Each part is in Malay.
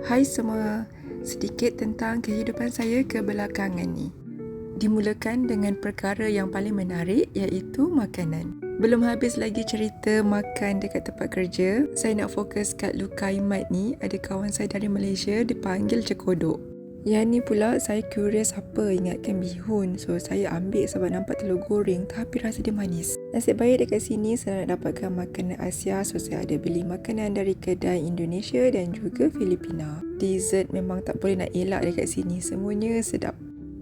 Hai semua, sedikit tentang kehidupan saya kebelakangan ni. Dimulakan dengan perkara yang paling menarik iaitu makanan. Belum habis lagi cerita makan dekat tempat kerja, saya nak fokus kat Lukaimat ni. Ada kawan saya dari Malaysia dipanggil Cekodok. Yang ni pula saya curious apa ingatkan bihun. So saya ambil sebab nampak telur goreng tapi rasa dia manis. Nasib baik dekat sini saya nak dapatkan makanan Asia. So saya ada beli makanan dari kedai Indonesia dan juga Filipina. Dessert memang tak boleh nak elak dekat sini. Semuanya sedap.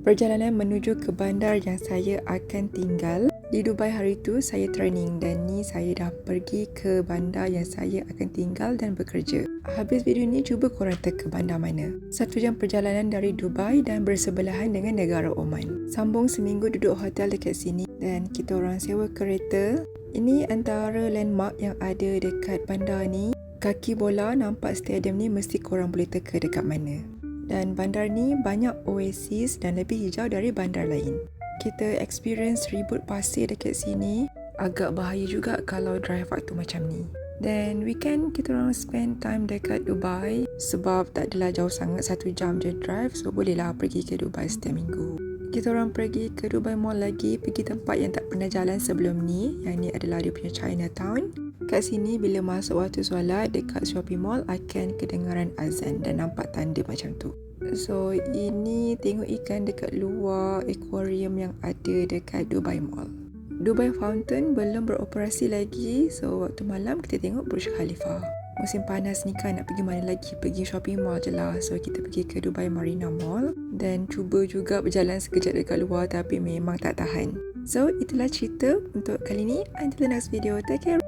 Perjalanan menuju ke bandar yang saya akan tinggal. Di Dubai hari tu saya training dan ni saya dah pergi ke bandar yang saya akan tinggal dan bekerja. Habis video ni cuba korang teka bandar mana. 1 jam perjalanan dari Dubai dan bersebelahan dengan negara Oman. Sambung seminggu duduk hotel dekat sini dan kita orang sewa kereta. Ini antara landmark yang ada dekat bandar ni. Kaki bola nampak stadium ni mesti korang boleh teka dekat mana. Dan bandar ni banyak oasis dan lebih hijau dari bandar lain. Kita experience ribut pasir dekat sini. Agak bahaya juga kalau drive waktu macam ni. Dan weekend kita orang spend time dekat Dubai. Sebab tak adalah jauh sangat, 1 jam je drive. So bolehlah pergi ke Dubai setiap minggu. Kita orang pergi ke Dubai Mall lagi. Pergi tempat yang tak pernah jalan sebelum ni. Yang ni adalah dia punya Chinatown. Kat sini bila masuk waktu solat dekat shopping mall akan kedengaran azan dan nampak tanda macam tu. So ini tengok ikan dekat luar aquarium yang ada dekat Dubai Mall. Dubai Fountain belum beroperasi lagi. So waktu malam kita tengok Burj Khalifa. Musim panas ni kan nak pergi mana lagi? Pergi shopping mall je lah. So kita pergi ke Dubai Marina Mall. Dan cuba juga berjalan sekejap dekat luar tapi memang tak tahan. So itulah cerita untuk kali ni. Until the next video. Take care.